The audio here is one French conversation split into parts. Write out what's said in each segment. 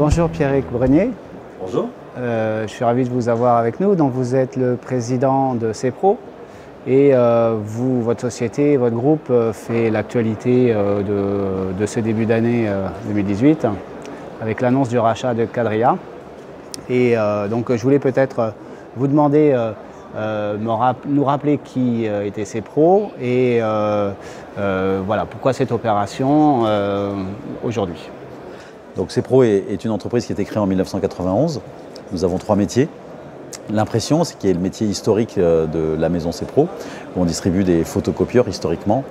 Bonjour Pierrick Brenier. Bonjour. Je suis ravi de vous avoir avec nous. Donc, vous êtes le président de CEPRO et votre société, votre groupe fait l'actualité de ce début d'année 2018 avec l'annonce du rachat de Quadria. Et donc je voulais peut-être vous demander, nous rappeler qui était CEPRO et voilà, pourquoi cette opération aujourd'hui. Donc CEPRO est une entreprise qui a été créée en 1991. Nous avons 3 métiers. L'impression, qui est le métier historique de la maison CEPRO, où on distribue des photocopieurs historiquement.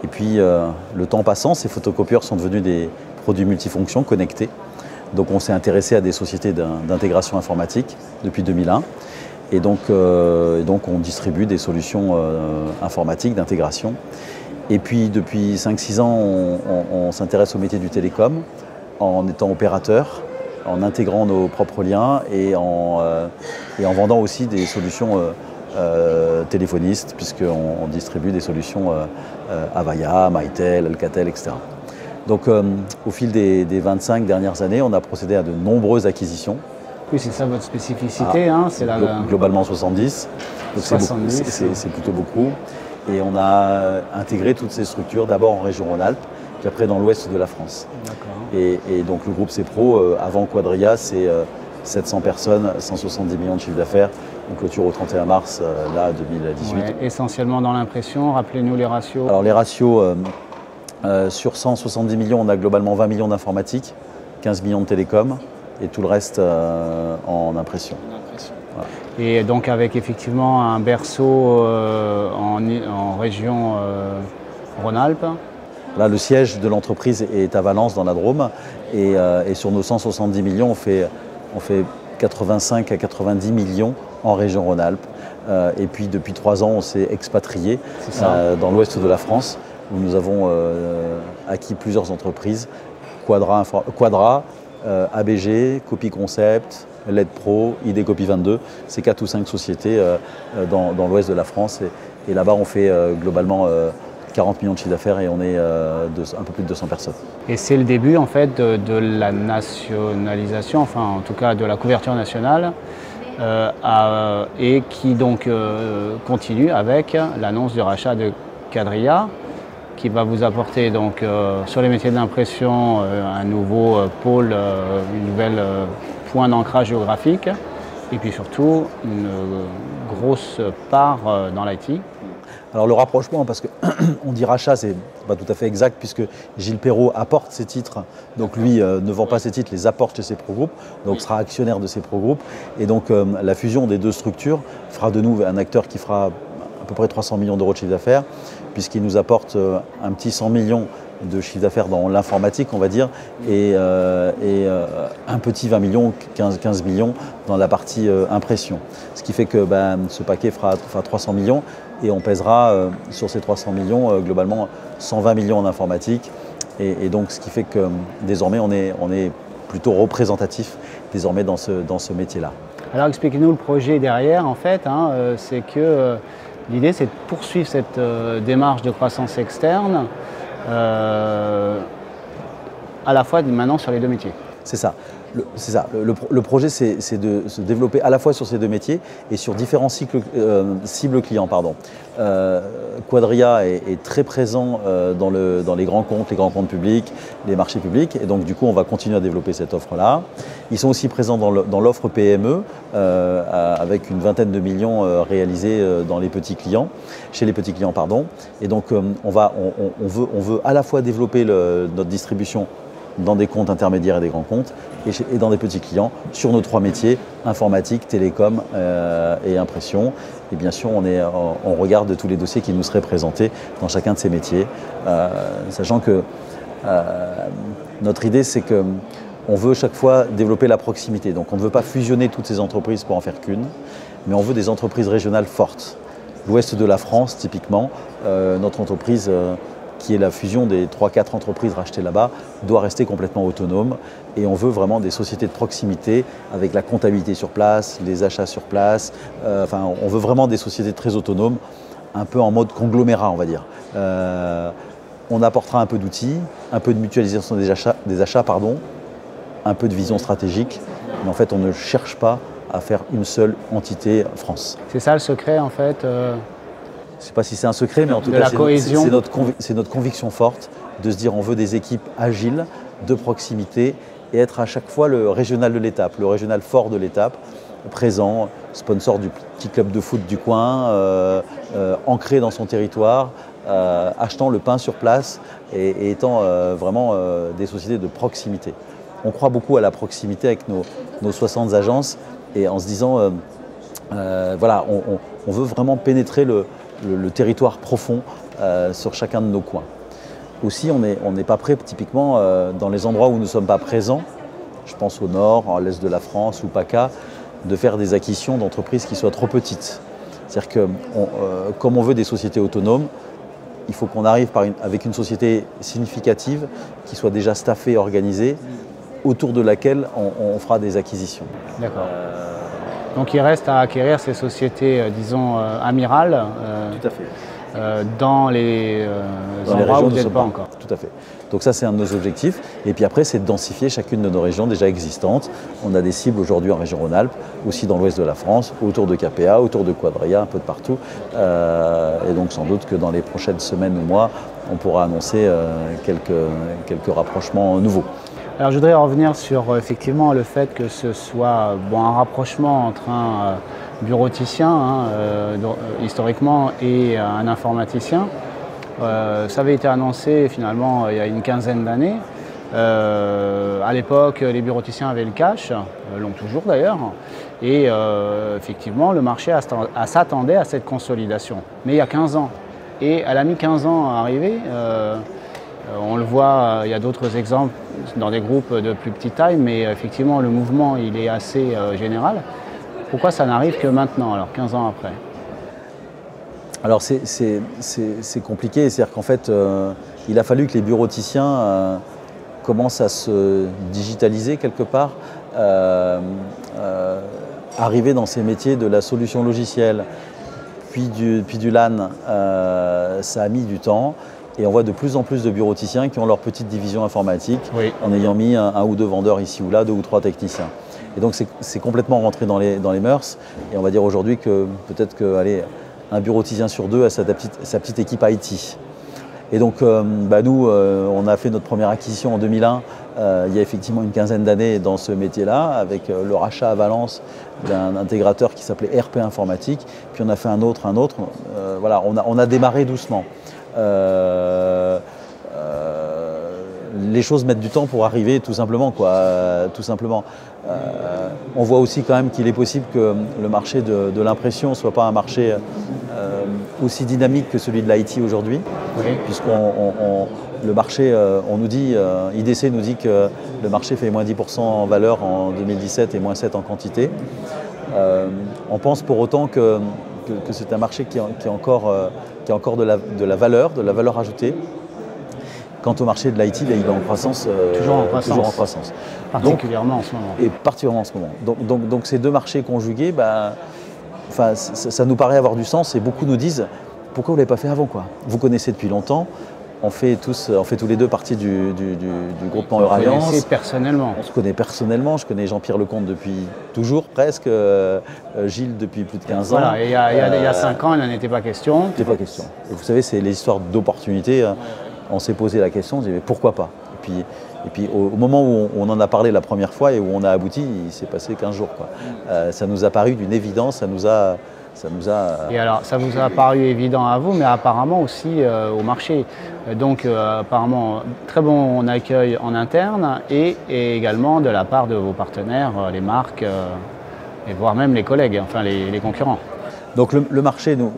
Et puis le temps passant, ces photocopieurs sont devenus des produits multifonctions connectés. Donc on s'est intéressé à des sociétés d'intégration informatique depuis 2001. Et donc on distribue des solutions informatiques d'intégration. Et puis depuis 5-6 ans, on s'intéresse au métier du télécom en étant opérateur, en intégrant nos propres liens et en vendant aussi des solutions téléphonistes, puisqu'on distribue des solutions Avaya, Mytel, Alcatel, etc. Donc au fil des 25 dernières années, on a procédé à de nombreuses acquisitions. Oui, c'est ça votre spécificité, hein, c'est globalement 70, donc c'est plutôt beaucoup. Et on a intégré toutes ces structures d'abord en région Rhône-Alpes, puis après dans l'ouest de la France. Et donc le groupe CEPRO, avant Quadria, c'est 700 personnes, 170 millions de chiffre d'affaires, on clôture au 31 mars, là, 2018. Ouais, essentiellement dans l'impression, rappelez-nous les ratios. Alors les ratios, sur 170 millions, on a globalement 20 millions d'informatique, 15 millions de télécom, et tout le reste en impression. Voilà. Et donc avec effectivement un berceau en région Rhône-Alpes. Là, le siège de l'entreprise est à Valence, dans la Drôme, et sur nos 170 millions, on fait 85 à 90 millions en région Rhône-Alpes. Et puis depuis 3 ans, on s'est expatrié dans l'ouest de la France, où nous avons acquis plusieurs entreprises, Quadra, ABG, Copy Concept, LED Pro, ID Copy 22, c'est 4 ou 5 sociétés dans l'ouest de la France. Et là-bas, on fait globalement 40 millions de chiffre d'affaires et on est un peu plus de 200 personnes. Et c'est le début en fait de la nationalisation, enfin en tout cas de la couverture nationale, et qui donc continue avec l'annonce du rachat de Quadria, qui va vous apporter donc sur les métiers de l'impression un nouveau pôle, une nouvelle point d'ancrage géographique, et puis surtout une grosse part dans l'IT. Alors le rapprochement, parce qu'on dit rachat, c'est pas tout à fait exact, puisque Gilles Perrault apporte ses titres, donc lui ne vend pas ses titres, les apporte chez CEPRO Group, donc sera actionnaire de CEPRO Group. Et donc la fusion des deux structures fera de nous un acteur qui fera à peu près 300 millions d'euros de chiffre d'affaires, puisqu'il nous apporte un petit 100 millions de chiffre d'affaires dans l'informatique, on va dire, et un petit 20 millions, 15 millions dans la partie impression. Ce qui fait que ce paquet fera 300 millions et on pèsera sur ces 300 millions globalement 120 millions en informatique. Et donc ce qui fait que désormais on est plutôt représentatif désormais dans ce métier-là. Alors expliquez-nous le projet derrière en fait, hein, c'est que l'idée c'est de poursuivre cette démarche de croissance externe à la fois maintenant sur les deux métiers. C'est ça. Le projet, c'est de se développer à la fois sur ces deux métiers et sur différents cibles clients. Quadria est très présent dans les grands comptes publics, les marchés publics, et donc du coup on va continuer à développer cette offre-là. Ils sont aussi présents dans l'offre PME, avec une vingtaine de millions réalisés dans les petits clients, chez les petits clients. Et donc on veut à la fois développer notre distribution dans des comptes intermédiaires et des grands comptes, et dans des petits clients, sur nos 3 métiers, informatique, télécom et impression. Et bien sûr, on regarde tous les dossiers qui nous seraient présentés dans chacun de ces métiers, sachant que notre idée, c'est qu'on veut chaque fois développer la proximité. Donc on ne veut pas fusionner toutes ces entreprises pour en faire qu'une, mais on veut des entreprises régionales fortes. L'ouest de la France, typiquement, notre entreprise qui est la fusion des 3-4 entreprises rachetées là-bas, doit rester complètement autonome. Et on veut vraiment des sociétés de proximité avec la comptabilité sur place, les achats sur place. On veut vraiment des sociétés très autonomes, un peu en mode conglomérat, on va dire. On apportera un peu d'outils, un peu de mutualisation des achats, un peu de vision stratégique, mais en fait on ne cherche pas à faire une seule entité France. C'est ça le secret en fait Je ne sais pas si c'est un secret, mais en tout de cas la cohésion. c'est notre conviction forte de se dire on veut des équipes agiles, de proximité, et être à chaque fois le régional de l'étape, le régional fort de l'étape, présent, sponsor du petit club de foot du coin, ancré dans son territoire, achetant le pain sur place et étant vraiment des sociétés de proximité. On croit beaucoup à la proximité avec nos 60 agences et en se disant, voilà, on veut vraiment pénétrer le territoire profond sur chacun de nos coins. Aussi, on n'est pas prêt, typiquement, dans les endroits où nous ne sommes pas présents, je pense au nord, à l'est de la France ou PACA, de faire des acquisitions d'entreprises qui soient trop petites. C'est-à-dire que, comme on veut des sociétés autonomes, il faut qu'on arrive avec une société significative qui soit déjà staffée et organisée, autour de laquelle on fera des acquisitions. D'accord. Donc il reste à acquérir ces sociétés, disons, amirales. Tout à fait. Dans les endroits où vous n'êtes pas encore. Tout à fait. Donc ça, c'est un de nos objectifs. Et puis après, c'est de densifier chacune de nos régions déjà existantes. On a des cibles aujourd'hui en région Rhône-Alpes, aussi dans l'ouest de la France, autour de KPA, autour de Quadria, un peu de partout. Et donc sans doute que dans les prochaines semaines ou mois, on pourra annoncer quelques rapprochements nouveaux. Alors je voudrais revenir sur effectivement le fait que ce soit un rapprochement entre un bureauticien historiquement et un informaticien. Ça avait été annoncé finalement il y a une quinzaine d'années. À l'époque, les bureauticiens avaient le cash, l'ont toujours d'ailleurs, et effectivement le marché s'attendait à cette consolidation. Mais il y a 15 ans. Et elle a mis 15 ans à arriver. On le voit, il y a d'autres exemples dans des groupes de plus petite taille, mais effectivement le mouvement il est assez général. Pourquoi ça n'arrive que maintenant, alors 15 ans après? Alors c'est compliqué, c'est-à-dire qu'en fait il a fallu que les bureauticiens commencent à se digitaliser quelque part, arriver dans ces métiers de la solution logicielle, puis du LAN, ça a mis du temps. Et on voit de plus en plus de bureauticiens qui ont leur petite division informatique, oui, en ayant mis un ou deux vendeurs ici ou là, 2 ou 3 techniciens. Et donc c'est complètement rentré dans les mœurs. Et on va dire aujourd'hui que peut-être qu'un bureauticien sur 2 a sa petite équipe IT. Et donc nous, on a fait notre première acquisition en 2001, il y a effectivement une quinzaine d'années dans ce métier-là, avec le rachat à Valence d'un intégrateur qui s'appelait RP Informatique. Puis on a fait un autre. Voilà, on a démarré doucement. Les choses mettent du temps pour arriver, tout simplement. On voit aussi quand même qu'il est possible que le marché de l'impression ne soit pas un marché aussi dynamique que celui de l'IT aujourd'hui, oui, le marché, on nous dit, IDC nous dit que le marché fait moins 10% en valeur en 2017 et moins 7% en quantité. On pense pour autant que c'est un marché qui a encore de la valeur ajoutée. Quant au marché de l'IT, il est en croissance. Toujours en croissance. Particulièrement en ce moment. Et particulièrement en ce moment. Donc ces deux marchés conjugués, ça nous paraît avoir du sens et beaucoup nous disent pourquoi vous ne l'avez pas fait avant, quoi. Vous connaissez depuis longtemps. On fait tous les deux partie du groupement Euralliance. Vous connaissez personnellement? On se connaît personnellement. Je connais Jean-Pierre Lecomte depuis toujours, presque. Gilles depuis plus de 15 ans. Voilà, et il y a 5 ans, il n'en était pas question. Il n'était pas question. Et vous savez, c'est les histoires d'opportunités. On s'est posé la question, on s'est dit mais pourquoi pas? Et puis au moment où on en a parlé la première fois et où on a abouti, il s'est passé 15 jours, quoi. Ça nous a paru d'une évidence, ça nous a... Et alors, ça vous a paru évident à vous, mais apparemment aussi au marché. Donc, apparemment, très bon accueil en interne et également de la part de vos partenaires, les marques, et voire même les collègues, enfin les concurrents. Donc le marché, donc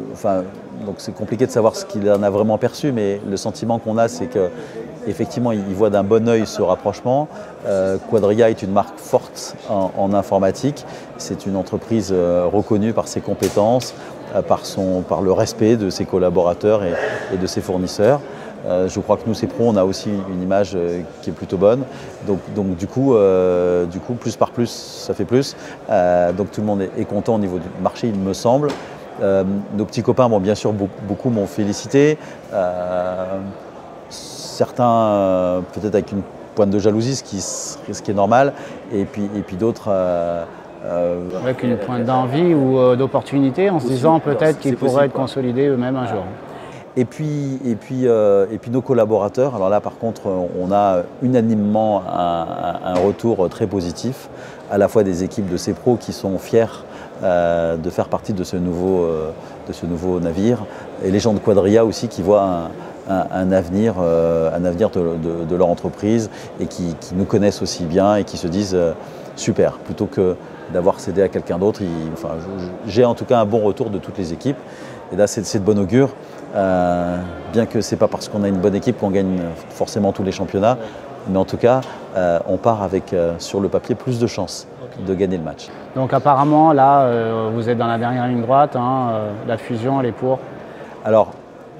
c'est compliqué de savoir ce qu'il en a vraiment perçu, mais le sentiment qu'on a, c'est qu'effectivement, il voit d'un bon œil ce rapprochement. Quadria est une marque forte en informatique. C'est une entreprise reconnue par ses compétences, par le respect de ses collaborateurs et de ses fournisseurs. Je crois que nous, CEPRO, on a aussi une image qui est plutôt bonne. Donc du coup, plus par plus, ça fait plus. Donc tout le monde est content au niveau du marché, il me semble. Nos petits copains, bien sûr, beaucoup m'ont félicité. Certains, peut-être avec une pointe de jalousie, ce qui est normal, et puis d'autres... Avec une pointe d'envie ou d'opportunité, en se disant peut-être qu'ils pourraient être consolidés eux-mêmes un jour. Et puis nos collaborateurs, alors là par contre on a unanimement un retour très positif, à la fois des équipes de CEPRO qui sont fiers de faire partie de ce nouveau navire, et les gens de Quadria aussi qui voient un avenir de leur entreprise et qui nous connaissent aussi bien et qui se disent super, plutôt que d'avoir cédé à quelqu'un d'autre. Enfin, j'ai en tout cas un bon retour de toutes les équipes, et là c'est de bon augure. Bien que ce n'est pas parce qu'on a une bonne équipe qu'on gagne forcément tous les championnats, mais en tout cas, on part avec, sur le papier, plus de chances de gagner le match. Donc apparemment, là, vous êtes dans la dernière ligne droite, la fusion, elle est pour? Alors,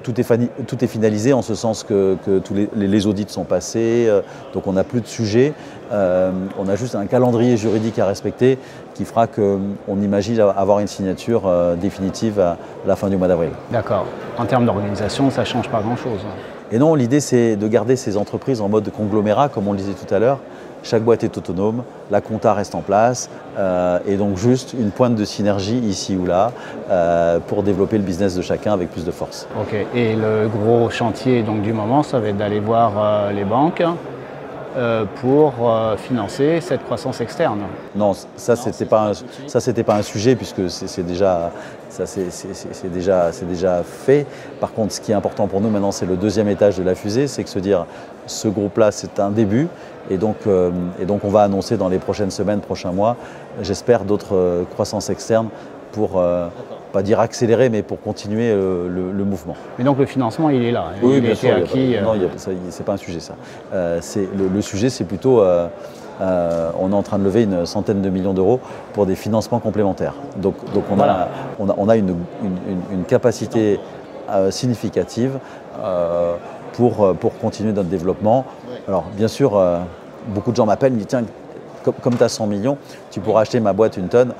tout est finalisé en ce sens que tous les audits sont passés, donc on n'a plus de sujet. On a juste un calendrier juridique à respecter qui fera qu'on imagine avoir une signature définitive à la fin du mois d'avril. D'accord. En termes d'organisation, ça ne change pas grand-chose. Et non, l'idée c'est de garder ces entreprises en mode conglomérat, comme on le disait tout à l'heure. Chaque boîte est autonome, la compta reste en place, et donc juste une pointe de synergie ici ou là pour développer le business de chacun avec plus de force. Ok. Et le gros chantier donc, du moment, ça va être d'aller voir les banques pour financer cette croissance externe. Non, ça c'était pas un sujet puisque c'est déjà fait. Par contre, ce qui est important pour nous maintenant, c'est le deuxième étage de la fusée, c'est que se dire ce groupe-là, c'est un début, et donc on va annoncer dans les prochaines semaines, prochains mois, j'espère d'autres croissances externes pour pas dire accélérer, mais pour continuer le mouvement. Mais donc le financement, il est là. Oui, bien sûr. Non, c'est pas un sujet ça. Le sujet, c'est plutôt on est en train de lever une centaine de millions d'euros pour des financements complémentaires. Donc on a une capacité significative pour continuer notre développement. Alors bien sûr, beaucoup de gens m'appellent, me disent tiens, comme tu as 100 millions, tu pourras acheter ma boîte une tonne.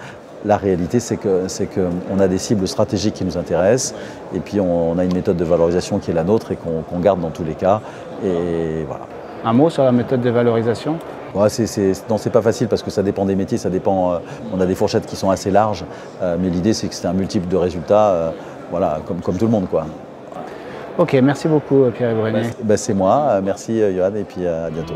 La réalité, c'est qu'on a des cibles stratégiques qui nous intéressent, et puis on a une méthode de valorisation qui est la nôtre et qu'on garde dans tous les cas. Et voilà. Un mot sur la méthode de valorisation? Ouais, non, c'est pas facile parce que ça dépend des métiers, ça dépend. On a des fourchettes qui sont assez larges, mais l'idée c'est que c'est un multiple de résultats, voilà, comme tout le monde, quoi. Ok, merci beaucoup Pierre Brenier. C'est moi, merci Johan, et puis à bientôt.